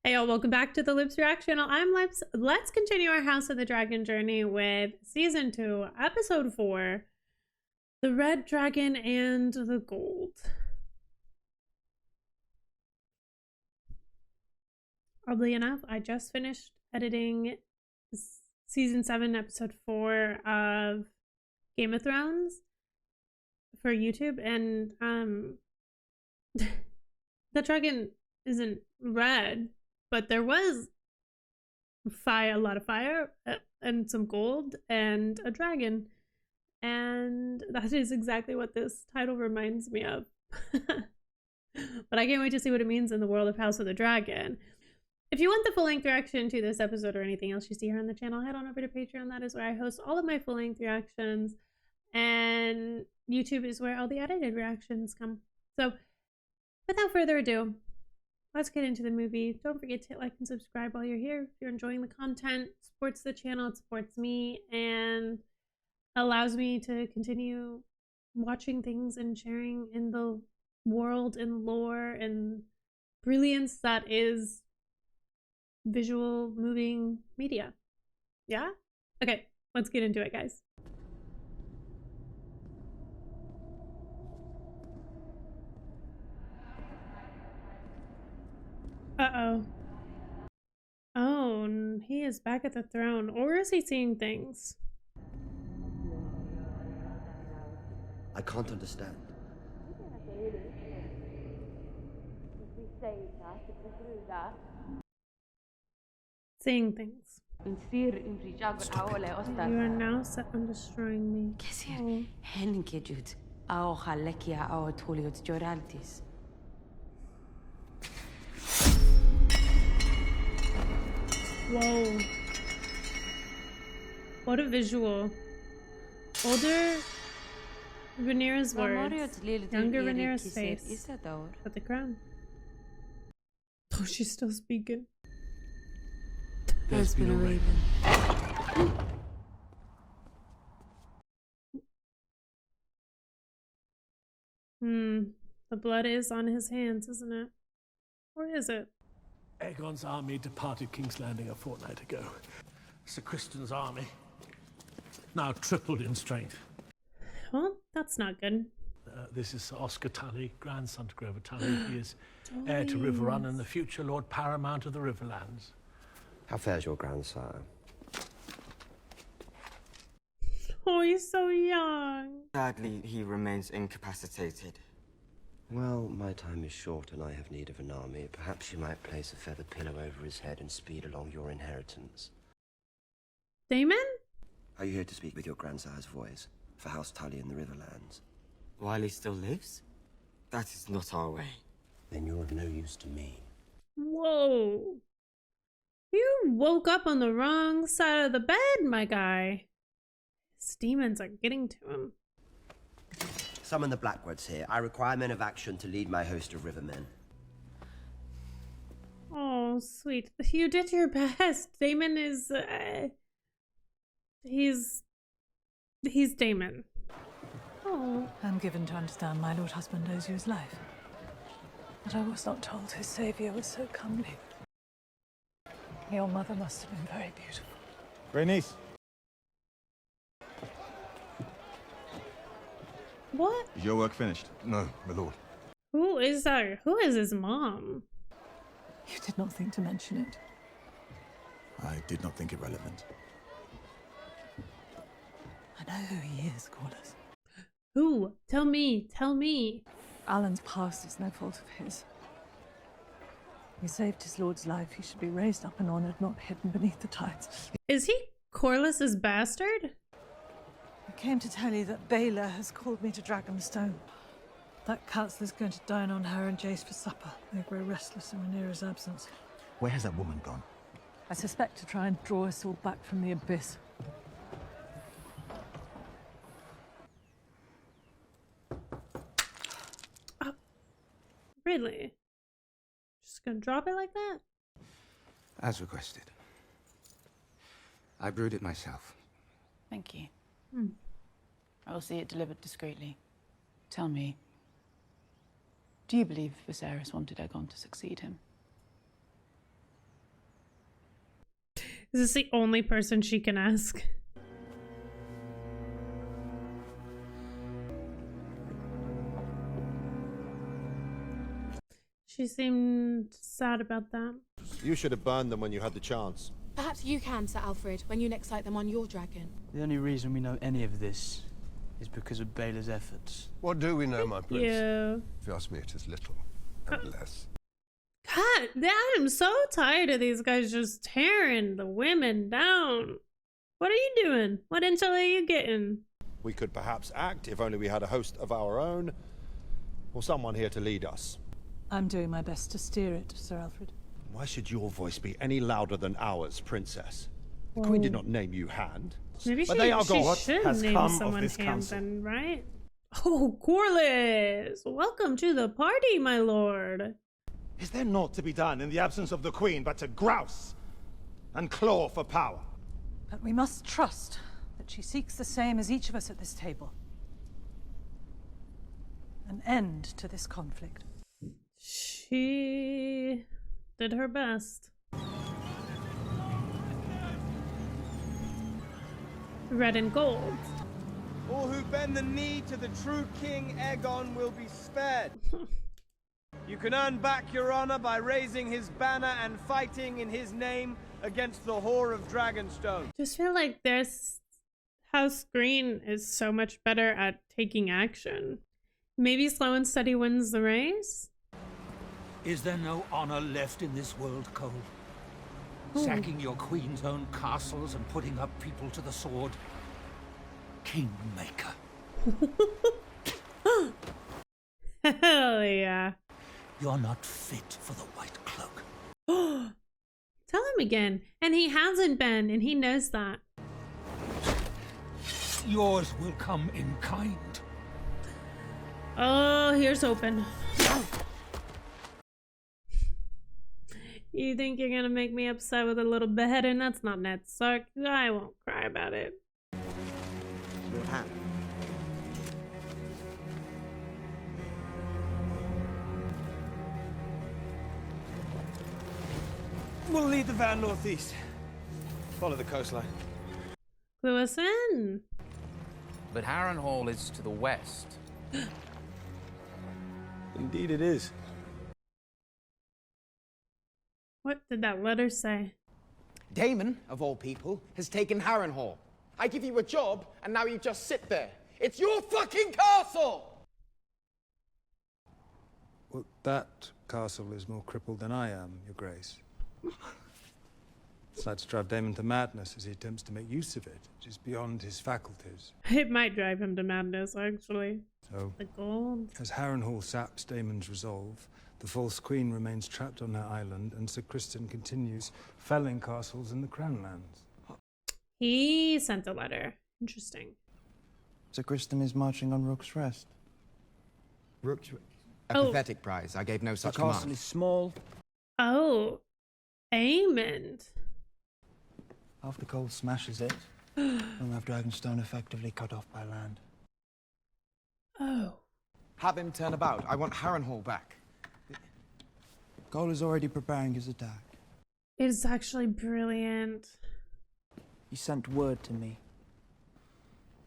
Hey y'all, welcome back to the Lips React channel. I'm Lips. Let's continue our House of the Dragon journey with Season 2, Episode 4, The Red Dragon and the Gold. Oddly enough, I just finished editing Season 7, Episode 4 of Game of Thrones for YouTube, and the dragon isn't red. But there was a lot of fire and some gold and a dragon. And that is exactly what this title reminds me of. But I can't wait to see what it means in the world of House of the Dragon. If you want the full-length reaction to this episode or anything else you see here on the channel, head on over to Patreon. That is where I host all of my full-length reactions. And YouTube is where all the edited reactions come. So without further ado, let's get into the movie. Don't forget to hit like and subscribe while you're here. If you're enjoying the content, it supports the channel, it supports me, and allows me to continue watching things and sharing in the world and lore and brilliance that is visual moving media. Yeah? Okay, let's get into it, guys. Uh-oh. Oh, he is back at the throne. Or is he seeing things? I can't understand. Seeing things. You are now set on destroying me. Oh. Whoa. What a visual. Older Rhaenyra's words. Younger Rhaenyra's face. But the crown. Oh, she's still speaking. There's been a raven. The blood is on his hands, isn't it? Or is it? Aegon's army departed King's Landing a fortnight ago. Sir Criston's army now tripled in strength. Well, that's not good. This is Sir Oscar Tully, grandson to Grover Tully. He is heir to Riverrun and the future Lord Paramount of the Riverlands. How fares your grandsire? Oh, he's so young. Sadly, he remains incapacitated. Well, my time is short and I have need of an army. Perhaps you might place a feather pillow over his head and speed along your inheritance. Daemon? Are you here to speak with your grandsire's voice for House Tully in the Riverlands? While he still lives? That is not our way. Then you're of no use to me. Whoa. You woke up on the wrong side of the bed, my guy. His demons are getting to him. Summon the Blackwoods here. I require men of action to lead my host of rivermen. Oh, sweet. You did your best. Daemon is... He's Daemon. Oh. I'm given to understand my lord husband owes you his life. But I was not told his saviour was so comely. Your mother must have been very beautiful. Rhaenys. What? Is your work finished? No, my lord. Who is that? Who is his mom? You did not think to mention it. I did not think it relevant. I know who he is, Corliss. Who? Tell me. Tell me. Alan's past is no fault of his. He saved his lord's life. He should be raised up and honoured, not hidden beneath the tides. Is he Corliss's bastard? I came to tell you that Baylor has called me to Dragonstone. That councillor's going to dine on her and Jace for supper. They grow restless in Rhaenyra's absence. Where has that woman gone? I suspect to try and draw us all back from the abyss. Really? Just gonna drop it like that? As requested. I brewed it myself. Thank you. I will see it delivered discreetly. Tell me, do you believe Viserys wanted Aegon to succeed him? Is this the only person she can ask? She seemed sad about that. You should have burned them when you had the chance. Perhaps you can, Sir Alfred, when you next light them on your dragon. The only reason we know any of this is because of Baela's efforts. What do we know, my prince? Yeah. If you ask me, it is little and less. God, I'm so tired of these guys just tearing the women down. What are you doing? What intel are you getting? We could perhaps act if only we had a host of our own, or someone here to lead us. I'm doing my best to steer it, Sir Alfred. Why should your voice be any louder than ours, princess? The Queen did not name you Hand. Maybe But they are gone. should Has name come of someone this Hand council. then, right? Oh, Corlys! Welcome to the party, my lord. Is there naught to be done in the absence of the Queen but to grouse and claw for power? But we must trust that she seeks the same as each of us at this table. An end to this conflict. She did her best. Red and gold. All who bend the knee to the true King Aegon will be spared. You can earn back your honor by raising his banner and fighting in his name against the whore of Dragonstone. Just feel like this House Green is so much better at taking action. Maybe slow and steady wins the race? Is there no honor left in this world, Cole? Sacking your queen's own castles and putting up people to the sword? Kingmaker. Hell yeah. You're not fit for the White Cloak. Tell him again. And he hasn't been, and he knows that. Yours will come in kind. Oh, here's hoping. You think you're gonna make me upset with a little beheading? That's not Ned Stark. I won't cry about it. Your hand. We'll lead the van northeast. Follow the coastline. Clue us in. But Harrenhal is to the west. Indeed it is. What did that letter say? Daemon, of all people, has taken Harrenhal. I give you a job, and now you just sit there. It's your fucking castle! Well, that castle is more crippled than I am, Your Grace. It's like to drive Daemon to madness as he attempts to make use of it, which is beyond his faculties. It might drive him to madness, actually. So, the gold. As Harrenhal saps Daemon's resolve, the false queen remains trapped on her island, and Sir Criston continues felling castles in the Crown Lands. He sent a letter. Interesting. Sir Criston is marching on Rook's Rest. Rook's a pathetic prize. I gave no such command. The castle is small. Oh, Aemon. After Cole smashes it, we'll have Dragonstone effectively cut off by land. Oh. Have him turn about. I want Harrenhal back. Cole is already preparing his attack. It's actually brilliant. He sent word to me.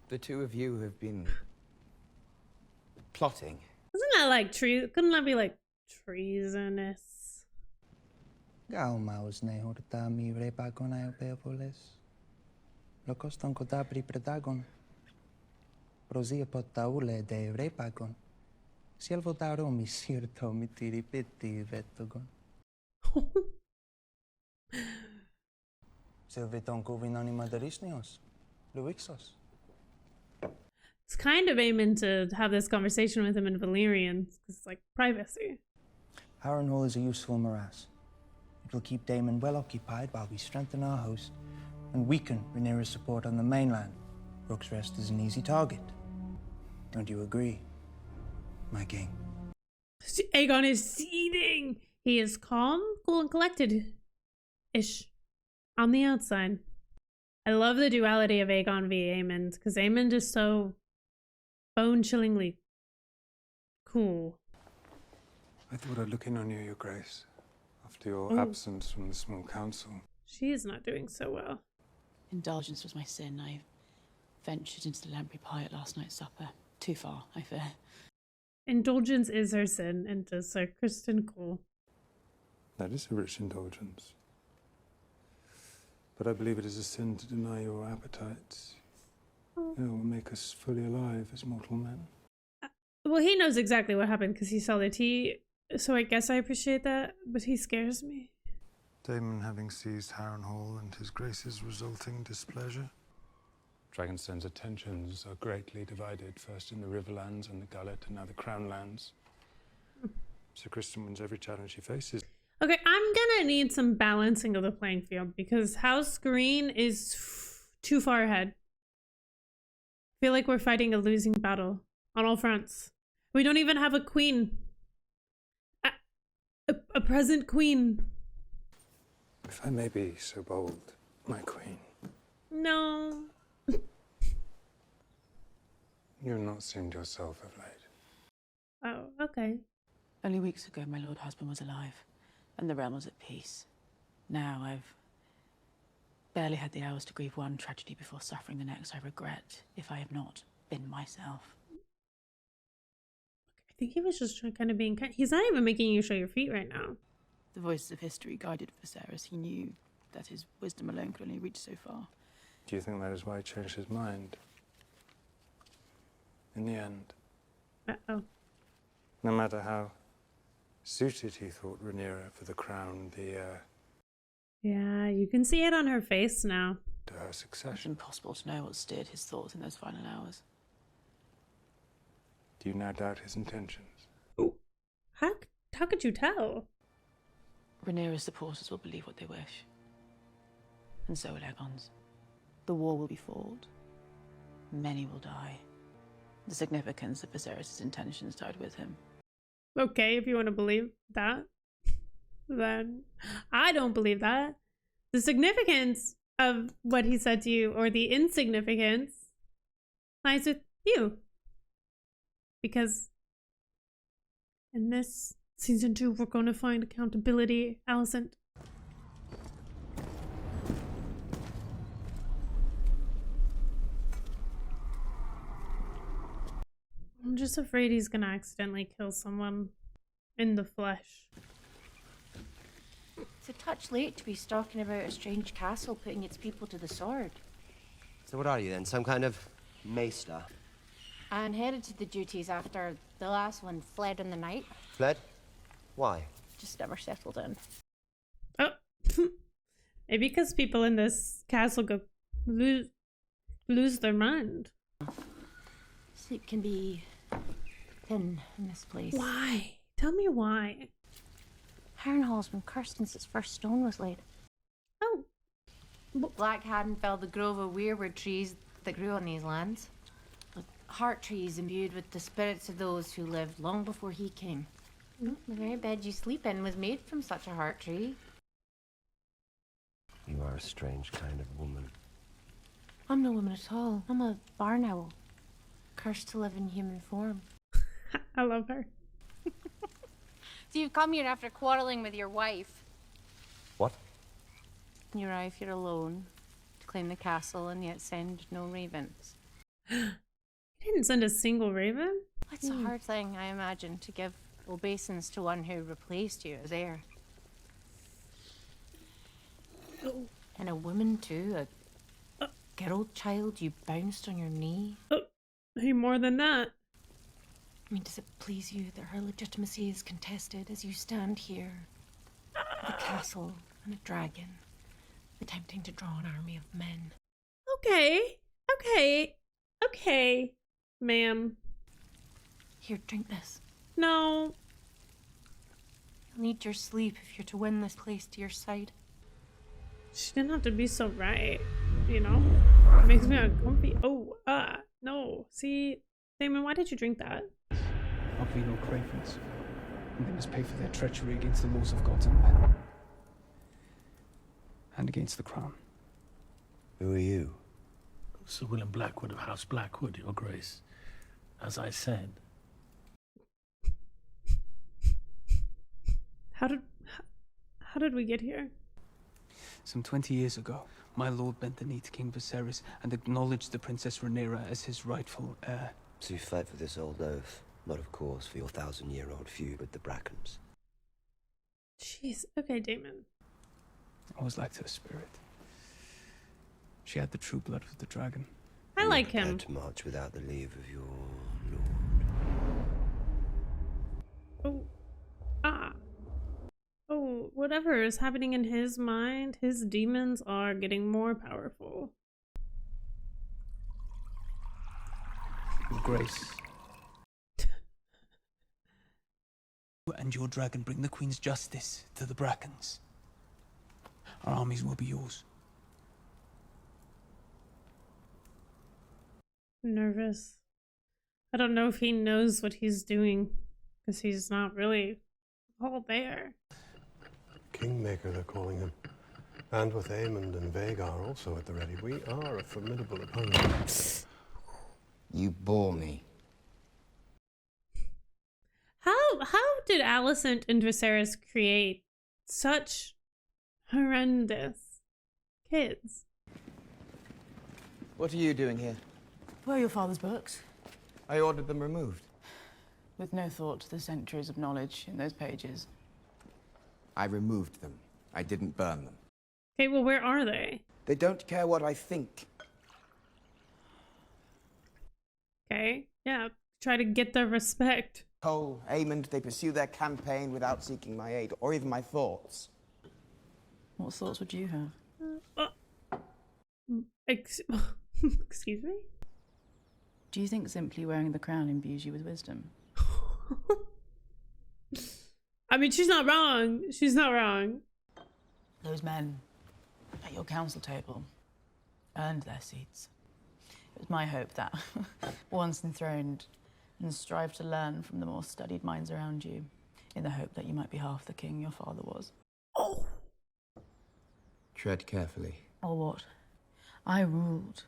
The two of you have been plotting. Isn't that like couldn't that be like treasonous? Gaumaus ne horta mi repagon aeopeopolis. Lokoston kodabri predagon. Prosia potaule de repagon. Sielvotaro mi sirto mi tiripiti vetogon. Silviton kuvinon imaderisnios. Luixos. It's kind of Aemon to have this conversation with him in Valyrian. It's like privacy. Harrenhal is a useful morass. It will keep Daemon well occupied while we strengthen our host and weaken Rhaenyra's support on the mainland. Rook's Rest is an easy target. Don't you agree, my king? Aegon is seething. He is calm, cool, and collected-ish on the outside. I love the duality of Aegon v. Aemond, because Aemond is so bone-chillingly cool. I thought I'd look in on you, Your Grace, after your absence from the small council. She is not doing so well. Indulgence was my sin. I ventured into the lamprey pie at last night's supper. Too far, I fear. Indulgence is her sin, and to Sir Kristen Cole. That is a rich indulgence. But I believe it is a sin to deny your appetites. It will make us fully alive as mortal men. Well, he knows exactly what happened because he saw the tea, so I guess I appreciate that, but he scares me. Daemon having seized Harrenhal and his grace's resulting displeasure. Dragonstone's attentions are greatly divided, first in the Riverlands and the Gullet, and now the Crown Lands. Sir Kristen wins every challenge he faces. Okay, I'm gonna need some balancing of the playing field because House Green is too far ahead. I feel like we're fighting a losing battle on all fronts. We don't even have a queen. A present queen. If I may be so bold, my queen. No. You've not seemed yourself of late. Oh, okay. Only weeks ago, my lord husband was alive, and the realm was at peace. Now I've barely had the hours to grieve one tragedy before suffering the next. I regret if I have not been myself. I think he was just kind of being kind. He's not even making you show your feet right now. The voices of history guided Viserys. He knew that his wisdom alone could only reach so far. Do you think that is why he changed his mind? In the end. Uh-oh. No matter how suited he thought Rhaenyra for the crown, Yeah, you can see it on her face now. to her It's succession. impossible to know what steered his thoughts in those final hours. Do you now doubt his intentions? How could you tell? Rhaenyra's supporters will believe what they wish. And so will Aegon's. The war will be fought. Many will die. The significance of Viserys' intentions died with him. Okay, if you want to believe that, then I don't believe that. The significance of what he said to you, or the insignificance, lies with you. Because in this season 2, we're going to find accountability, Alicent. I'm just afraid he's gonna accidentally kill someone in the flesh. It's a touch late to be stalking about a strange castle putting its people to the sword. So what are you then? Some kind of maester? I inherited the duties after the last one fled in the night. Fled? Why? Just never settled in. Oh, maybe because people in this castle go lose their mind. Sleep can be thin in this place. Why? Tell me why. Harrenhal's been cursed since its first stone was laid. Oh. Black hadn't felled the grove of weirwood trees that grew on these lands. Like heart trees imbued with the spirits of those who lived long before he came. The very bed you sleep in was made from such a heart tree. You are a strange kind of woman. I'm no woman at all. I'm a barn owl. Cursed to live in human form. I love her. So you've come here after quarreling with your wife. What? You arrive here alone to claim the castle and yet send no ravens. He didn't send a single raven? It's a hard thing, I imagine, to give obeisance to one who replaced you as heir. And a woman too, a girl child you bounced on your knee. Hey, more than that. I mean, does it please you that her legitimacy is contested as you stand here with a castle and a dragon, attempting to draw an army of men? Okay, ma'am. Here, drink this. No. You'll need your sleep if you're to win this place to your side. She didn't have to be so right, you know? It makes me uncomfy. Oh, no. See, Daemon, why did you drink that? Our venal cravens, and they must pay for their treachery against the laws of gods and men. And against the crown. Who are you? Sir William Blackwood of House Blackwood, Your Grace. As I said. How did we get here? Some 20 years ago, my lord bent the knee to King Viserys and acknowledged the Princess Rhaenyra as his rightful heir. So you fight for this old oath, not of course for your 1,000-year-old feud with the Brackens. Jeez. Okay, Daemon. I was like her spirit. She had the true blood of the dragon. I like him. To march without the leave of your lord. Oh, whatever is happening in his mind, his demons are getting more powerful. Your Grace. You and your dragon bring the Queen's justice to the Brackens. Our armies will be yours. Nervous. I don't know if he knows what he's doing, because he's not really all there. Kingmaker, they're calling him. And with Aemon and Vhagar also at the ready, we are a formidable opponent. You bore me. How did Alicent and Viserys create such horrendous kids? What are you doing here? Where are your father's books? I ordered them removed. With no thought to the centuries of knowledge in those pages. I removed them. I didn't burn them. Okay, well, where are they? They don't care what I think. Okay, yeah, try to get their respect. Cole, Aemond, they pursue their campaign without seeking my aid, or even my thoughts. What thoughts would you have? Excuse me? Do you think simply wearing the crown imbues you with wisdom? I mean, she's not wrong. She's not wrong. Those men at your council table earned their seats. It was my hope that, once enthroned, and strive to learn from the more studied minds around you, in the hope that you might be half the king your father was. Oh! Tread carefully. Or what? I ruled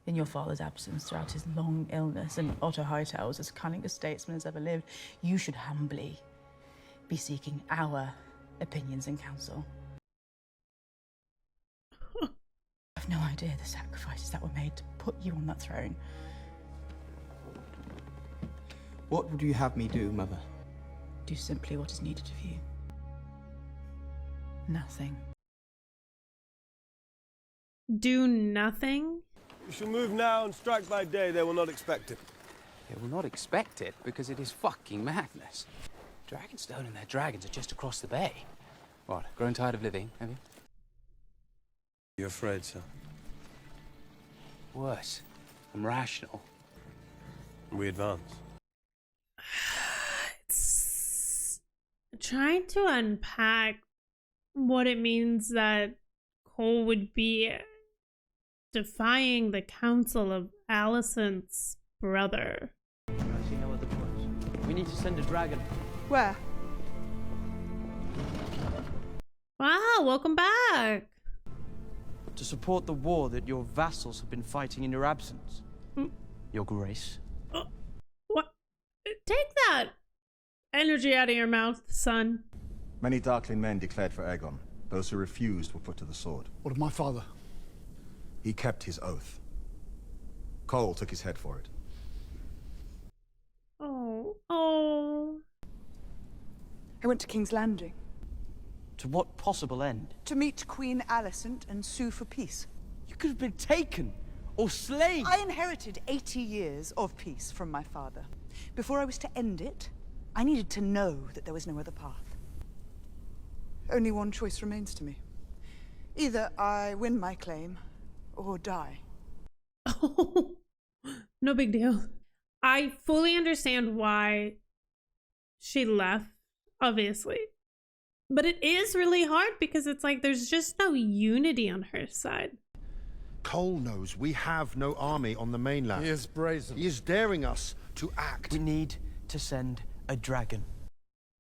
in your father's absence throughout his long illness, and Otto Hightower was as cunning a statesman as ever lived. You should humbly be seeking our opinions and counsel. I have no idea the sacrifices that were made to put you on that throne. What would you have me do, Mother? Do simply what is needed of you. Nothing. Do nothing? We shall move now and strike by day. They will not expect it. They will not expect it because it is fucking madness. Dragonstone and their dragons are just across the bay. What, grown tired of living, have you? You're afraid, sir? Worse. I'm rational. We advance. It's trying to unpack what it means that Cole would be defying the counsel of Alicent's brother. I see no other choice. We need to send a dragon. Where? Wow, welcome back. To support the war that your vassals have been fighting in your absence. Your Grace. What? Take that energy out of your mouth, son. Many Darkling men declared for Aegon. Those who refused were put to the sword. What of my father? He kept his oath. Cole took his head for it. Oh. I went to King's Landing. To what possible end? To meet Queen Alicent and sue for peace. You could have been taken or slain. I inherited 80 years of peace from my father. Before I was to end it, I needed to know that there was no other path. Only one choice remains to me. Either I win my claim or die. No big deal. I fully understand why she left, obviously. But it is really hard because it's like there's just no unity on her side. Cole knows we have no army on the mainland. He is brazen. He is daring us to act. We need to send a dragon.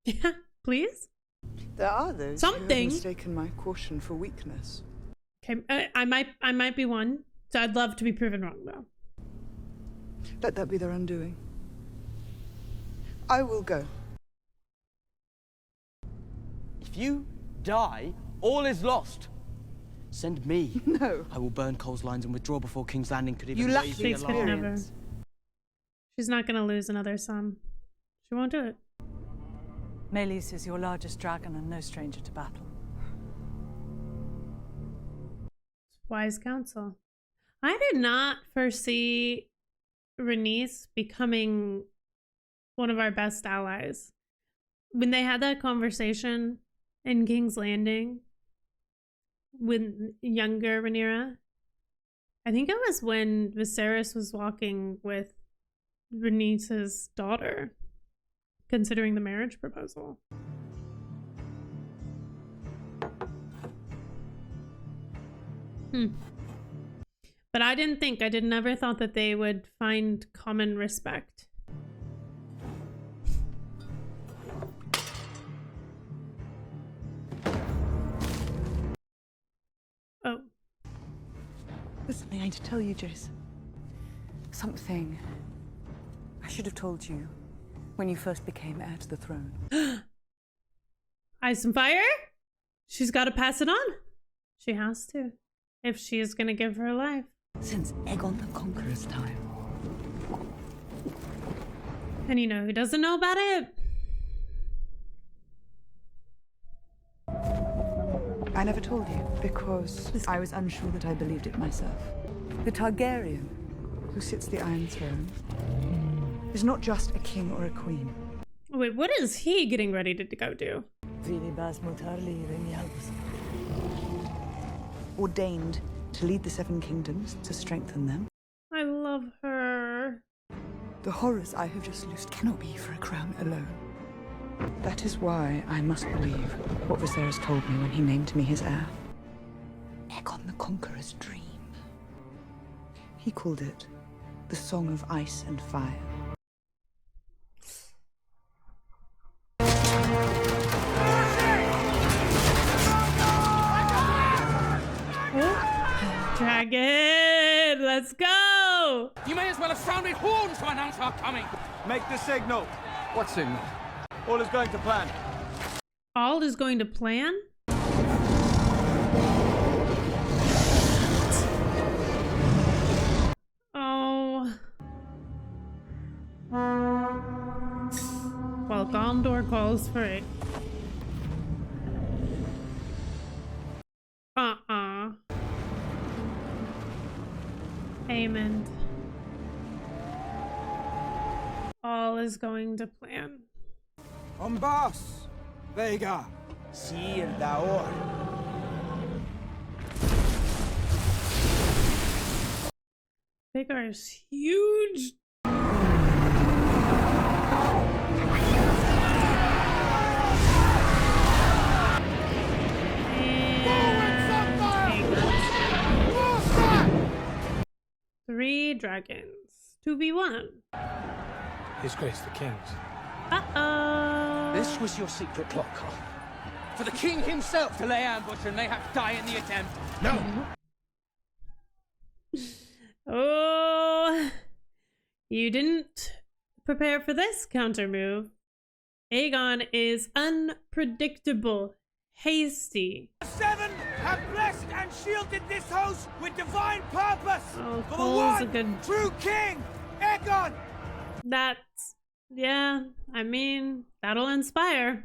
Yeah, please? There are those who have mistaken my caution for weakness. Okay, I might be one, so I'd love to be proven wrong, though. Let that be their undoing. I will go. If you die, all is lost. Send me. No. I will burn Cole's lines and withdraw before King's Landing could even You lack raise the the Shakespeare alarm. never. She's not gonna lose another son. She won't do it. Meleys is your largest dragon and no stranger to battle. Wise counsel. I did not foresee Rhaenys becoming one of our best allies. When they had that conversation in King's Landing with younger Rhaenyra, I think it was when Viserys was walking with Rhaenys' daughter, considering the marriage proposal. But I never thought that they would find common respect. Oh. There's something I need to tell you, Jace. Something I should have told you when you first became heir to the throne. Ice and fire? She's got to pass it on. She has to, if she is going to give her life. Since Aegon the Conqueror's time. And you know who doesn't know about it? I never told you because I was unsure that I believed it myself. The Targaryen, who sits the Iron Throne, is not just a king or a queen. Wait, what is he getting ready to go do? Ordained to lead the Seven Kingdoms, to strengthen them. I love her. The horrors I have just loosed cannot be for a crown alone. That is why I must believe what Viserys told me when he named me his heir. Aegon the Conqueror's dream. He called it the Song of Ice and Fire. Dragon, let's go! You may as well have sounded horns to announce our coming. Make the signal. What signal? All is going to plan. All is going to plan? Oh. Well, Gondor calls for it. Aemond. All is going to plan. Boss, Vega. Sir Daor. Vhagar is huge. Three dragons. 2v1. His Grace the King's. Uh-oh. This was your secret plot, Carl. For the king himself to lay ambush and mayhap die in the attempt. No! Oh, you didn't prepare for this counter move. Aegon is unpredictable, hasty. The Seven have blessed and shielded this host with divine purpose Oh, for the Cole's a one good... true king, Aegon. That's, yeah, I mean, that'll inspire.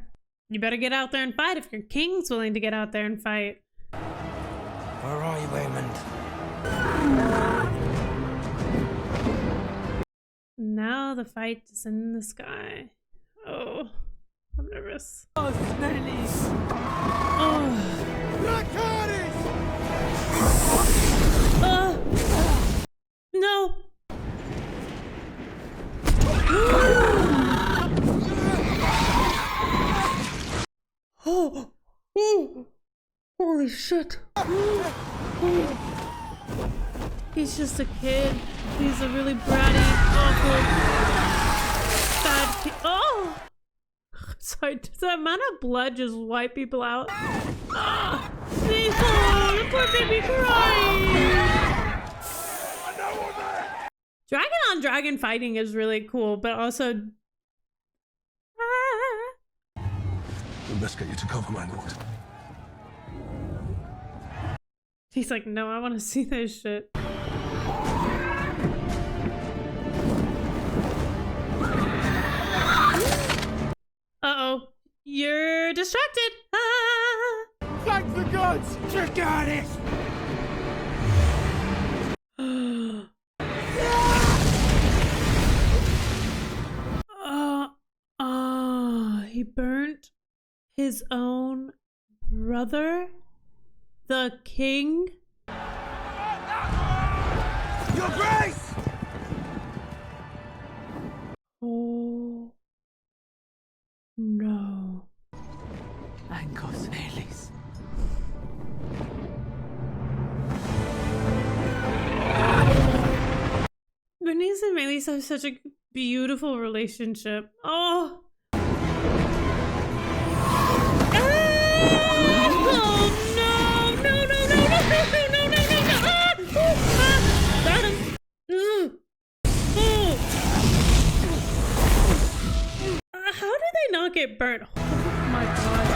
You better get out there and fight if your king's willing to get out there and fight. Where are you, Aemond? Now the fight is in the sky. Oh, I'm nervous. Oh, no. Oh, holy shit. He's just a kid. He's a really bratty, awful, bad kid. Oh! I'm sorry, does that amount of blood just wipe people out? Ah! Oh, the poor baby crying! Dragon on dragon fighting is really cool, but also... We best get you to cover, my lord. He's like, no, I want to see this shit. Uh-oh. You're distracted. Ah! Thank the gods! You got it! He burnt his own brother? The king? Your Grace! Oh no. Ancos Velis. Bernice and Melis have such a beautiful relationship. Oh. How did they not get burnt? Oh my god.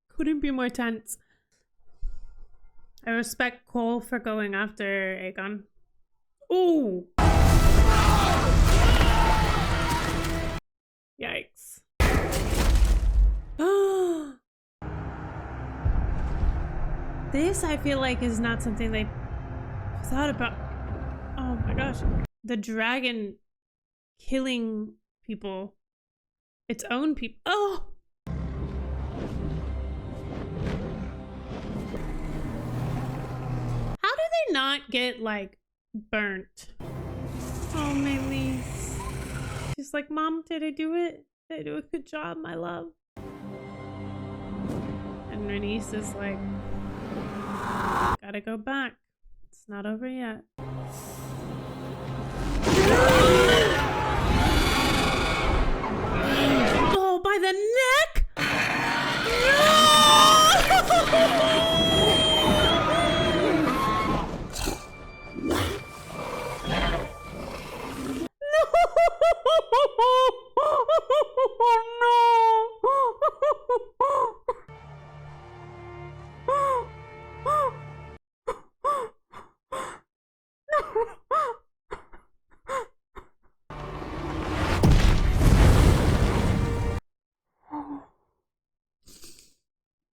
Couldn't be more tense. I respect Cole for going after Aegon. Ooh. Yikes. This, I feel like, is not something they thought about. Oh my gosh. The dragon killing people. Its own people. Oh! How do they not get, like, burnt? Oh, Melis. She's like, Mom, did I do it? Did I do a good job, my love? And Rhaenys is like, gotta go back. It's not over yet. Oh, by the neck?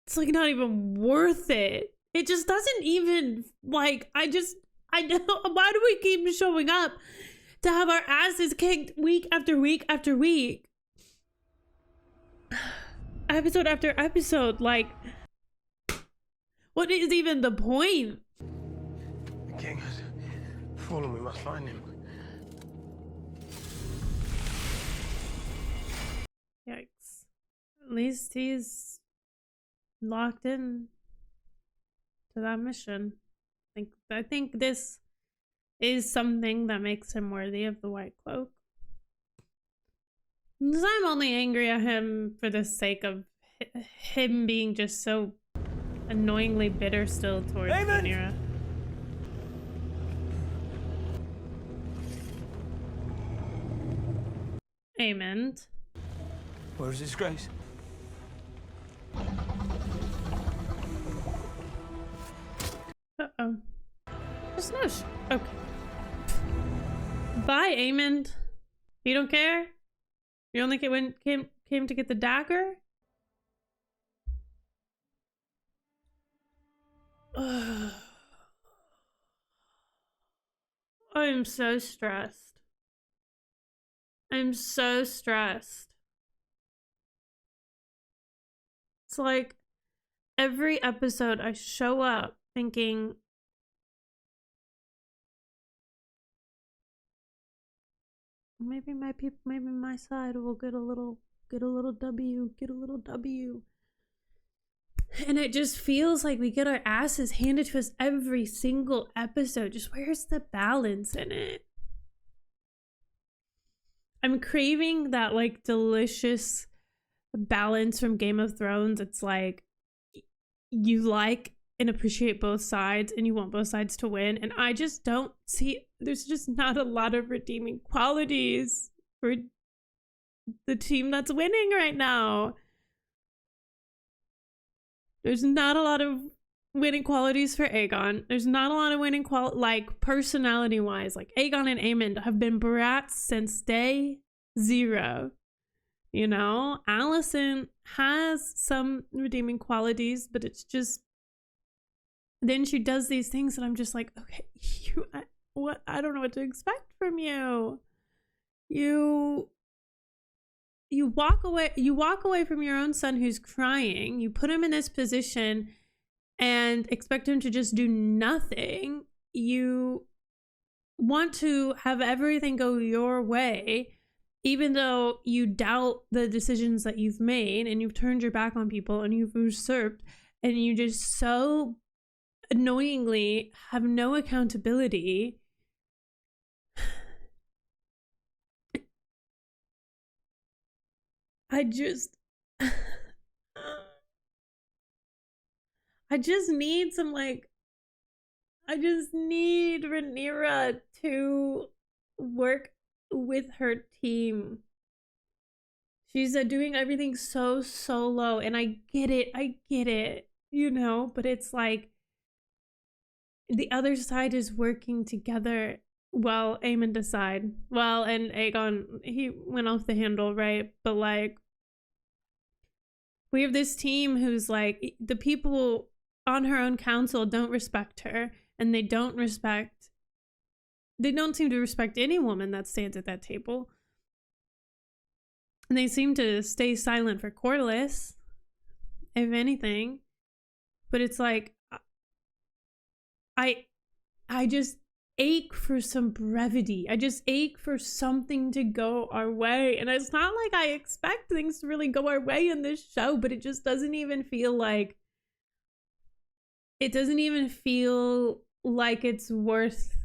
It's like not even worth it. It just doesn't even, like, I know, why do we keep showing up to have our asses kicked week after week after week? Episode after episode, like, what is even the point? The king has fallen, we must find him. Yikes. At least he's locked in to that mission. I think this is something that makes him worthy of the White Cloak. Because I'm only angry at him for the sake of him being just so annoyingly bitter still towards Rhaenyra. Amen. Where is his grace? Uh-oh. There's no okay. Bye, Aemond. You don't care? You only came to get the dagger? I'm so stressed. I'm so stressed. It's like every episode I show up thinking, maybe my people, maybe my side will get a little W. And it just feels like we get our asses handed to us every single episode. Just where's the balance in it? I'm craving that, like, delicious balance from Game of Thrones. It's like you like and appreciate both sides and you want both sides to win. And I just don't see, there's just not a lot of redeeming qualities for the team that's winning right now. There's not a lot of winning qualities for Aegon. There's not a lot of winning like personality-wise. Like Aegon and Aemond have been brats since day zero. You know, Alicent has some redeeming qualities, but it's just then she does these things and I'm just like, okay, I don't know what to expect from you. You walk away from your own son who's crying. You put him in this position and expect him to just do nothing. You want to have everything go your way, even though you doubt the decisions that you've made and you've turned your back on people and you've usurped and you just so annoyingly have no accountability. I just need some I just need Rhaenyra to work with her team. She's doing everything so solo, and I get it, you know, but it's like the other side is working together. Well, Aemond aside. Well, and Aegon, he went off the handle, right? But like, we have this team who's like, the people on her own council don't respect her, and they don't seem to respect any woman that stands at that table. And they seem to stay silent for Corlys, if anything. But it's like, I just ache for some brevity. I just ache for something to go our way. And it's not like I expect things to really go our way in this show, but it just doesn't even feel like it's worth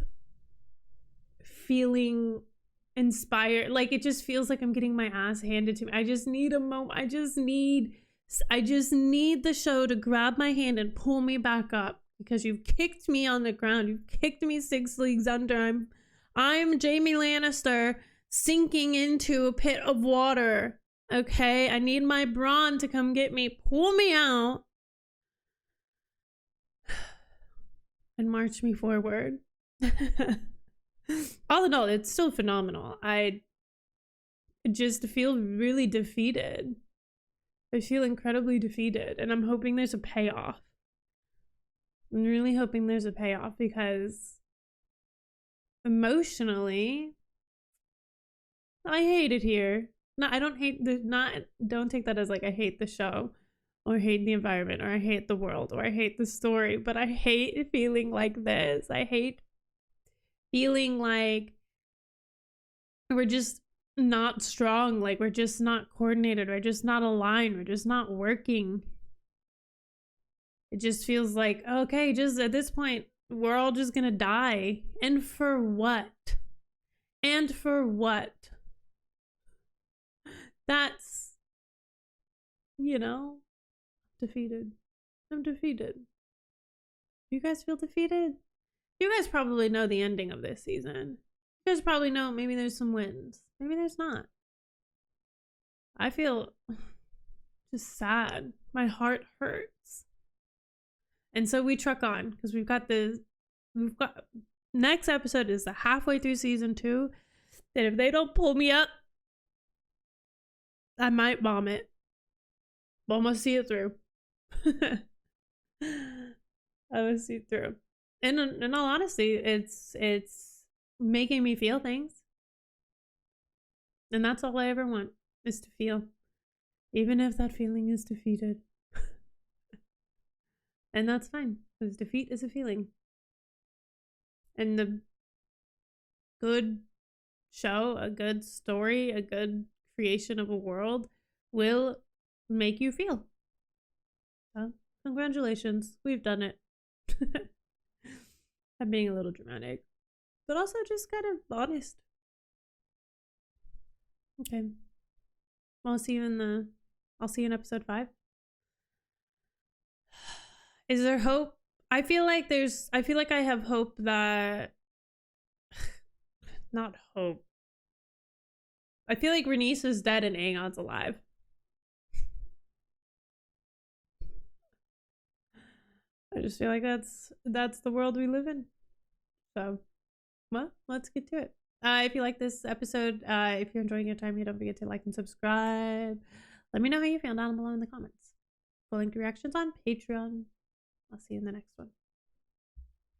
feeling inspired. Like, it just feels like I'm getting my ass handed to me. I just need a moment. I just need the show to grab my hand and pull me back up, because you've kicked me on the ground. You've kicked me 6 leagues under. I'm Jaime Lannister sinking into a pit of water. Okay, I need my brawn to come get me, pull me out, and march me forward. All in all, it's still phenomenal. I just feel really defeated. I feel incredibly defeated, and I'm hoping there's a payoff. I'm really hoping there's a payoff, because emotionally, I hate it here. No, I don't hate don't take that as like I hate the show, or hate the environment, or I hate the world, or I hate the story, but I hate feeling like this. I hate feeling like we're just not strong, like we're just not coordinated, we're just not aligned, we're just not working. It just feels like, okay, just at this point, we're all just gonna die. And for what? And for what? That's, you know, defeated. I'm defeated. You guys feel defeated? You guys probably know the ending of this season. You guys probably know maybe there's some wins. Maybe there's not. I feel just sad. My heart hurts. And so we truck on, because we've got next episode is the halfway through season 2. That if they don't pull me up, I might vomit. But I'm gonna see it through. I will see it through. And in all honesty, it's making me feel things. And that's all I ever want, is to feel. Even if that feeling is defeated. And that's fine, because defeat is a feeling. And the good show, a good story, a good creation of a world will make you feel. So, congratulations, we've done it. I'm being a little dramatic, but also just kind of honest. Okay. Well, I'll see you in episode 5. Is there hope? I feel like I have hope that not hope. I feel like Rhaenys is dead and Aegon's alive. I just feel like that's the world we live in. So, well, let's get to it. If you like this episode, if you're enjoying your time here, don't forget to like and subscribe. Let me know how you feel down below in the comments. Full length reactions on Patreon. I'll see you in the next one.